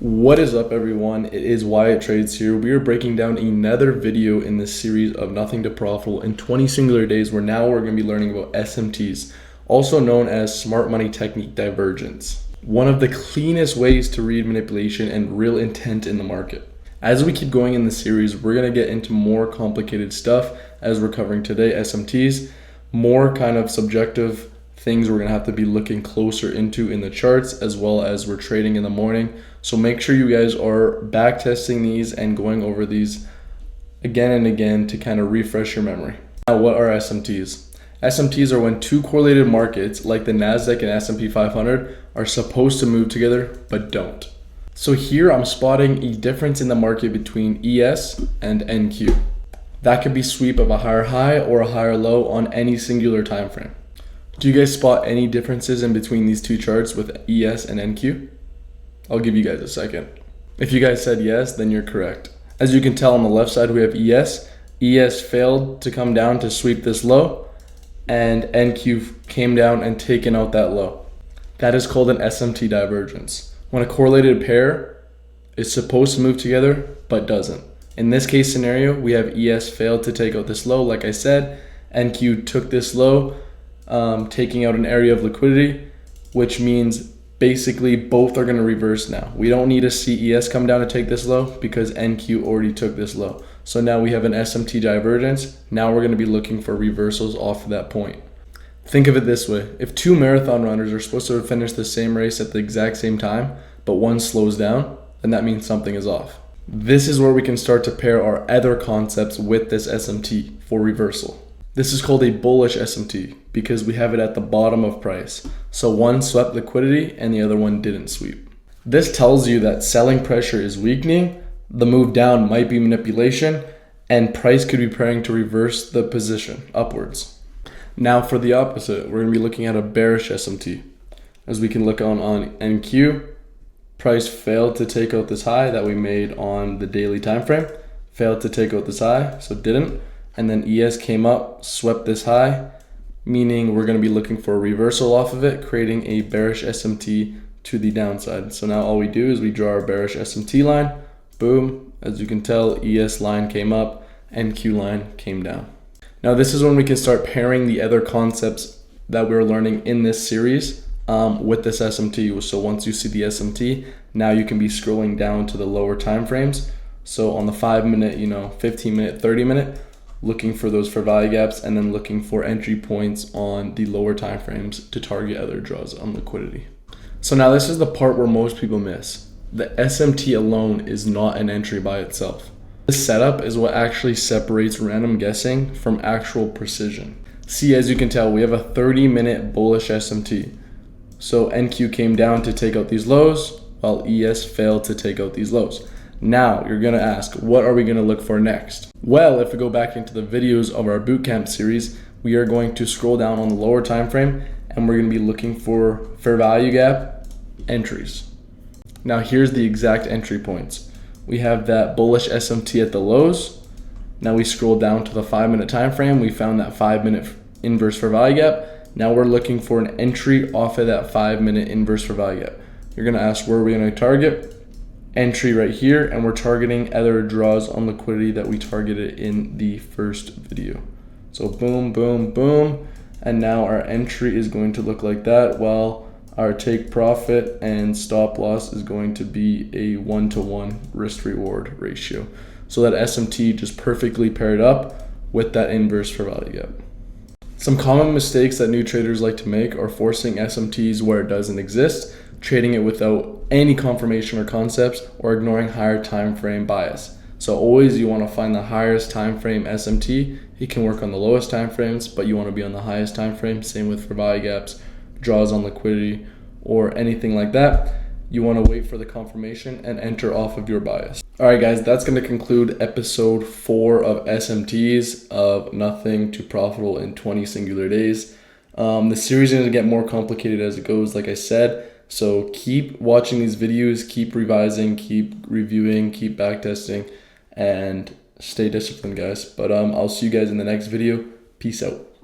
What is up, everyone? It is Wyatt Trades here. We are breaking down another video in this series of Nothing to Profitable in 20 singular days, where now we're going to be learning about SMTs, also known as smart money technique divergence. One of the cleanest ways to read manipulation and real intent in the market. As we keep going in the series, we're going to get into more complicated stuff as we're covering today, SMTs, more kind of subjective things we're going to have to be looking closer into in the charts, as well as we're trading in the morning. So make sure you guys are back testing these and going over these again and again to kind of refresh your memory. Now, what are SMTs? SMTs are when two correlated markets like the Nasdaq and S&P 500 are supposed to move together but don't. So here I'm spotting a difference in the market between ES and NQ. That could be sweep of a higher high or a higher low on any singular time frame. Do you guys spot any differences in between these two charts with ES and NQ? I'll give you guys a second. If you guys said yes, then you're correct. As you can tell on the left side, we have ES. ES failed to come down to sweep this low, and NQ came down and taken out that low. That is called an SMT divergence, when a correlated pair is supposed to move together but doesn't. In this case scenario, we have ES failed to take out this low, like I said. NQ took this low, taking out an area of liquidity, which means basically both are going to reverse now. We don't need to see ES come down to take this low because NQ already took this low. So now we have an SMT divergence. Now we're going to be looking for reversals off of that point. Think of it this way. If two marathon runners are supposed to finish the same race at the exact same time, but one slows down, then that means something is off. This is where we can start to pair our other concepts with this SMT for reversal. This is called a bullish SMT because we have it at the bottom of price. So one swept liquidity and the other one didn't sweep. This tells you that selling pressure is weakening, the move down might be manipulation, and price could be preparing to reverse the position upwards. Now for the opposite, we're going to be looking at a bearish SMT. As we can look on NQ, price failed to take out this high that we made on the daily time frame, failed to take out this high, so didn't. And then ES came up, swept this high, meaning we're going to be looking for a reversal off of it, creating a bearish SMT to the downside. So now all we do is we draw our bearish SMT line. Boom. As you can tell, ES line came up, NQ line came down. Now this is when we can start pairing the other concepts that we're learning in this series with this SMT. So once you see the SMT, now you can be scrolling down to the lower time frames. So on the 5 minute, 15 minute, 30 minute, looking for those for value gaps, and then looking for entry points on the lower time frames to target other draws on liquidity. So now this is the part where most people miss. The SMT alone is not an entry by itself. This setup is what actually separates random guessing from actual precision. See, as you can tell, we have a 30-minute bullish SMT. So NQ came down to take out these lows, while ES failed to take out these lows. Now you're going to ask, what are we going to look for next? Well, if we go back into the videos of our bootcamp series, we are going to scroll down on the lower time frame and we're going to be looking for fair value gap entries. Now here's the exact entry points. We have that bullish SMT at the lows. Now we scroll down to the 5 minute time frame. We found that 5 minute inverse fair value gap. Now we're looking for an entry off of that 5 minute inverse fair value gap. You're going to ask, where are we going to target? Entry right here, and we're targeting other draws on liquidity that we targeted in the first video. So boom, boom, boom, and now our entry is going to look like that, while our take profit and stop loss is going to be a 1-to-1 risk reward ratio. So that SMT just perfectly paired up with that inverse fair value gap. Some common mistakes that new traders like to make are forcing SMTs where it doesn't exist, trading it without any confirmation or concepts, or ignoring higher time frame bias. So always you want to find the highest time frame SMT. You can work on the lowest time frames, but you want to be on the highest time frame. Same with for value gaps, draws on liquidity, or anything like that. You want to wait for the confirmation and enter off of your bias. All right, guys, that's going to conclude episode 4 of SMTs, of Nothing to Profitable in 20 singular days. The series is going to get more complicated as it goes, like I said. So keep watching these videos, keep revising, keep reviewing, keep backtesting, and stay disciplined, guys. But I'll see you guys in the next video. Peace out.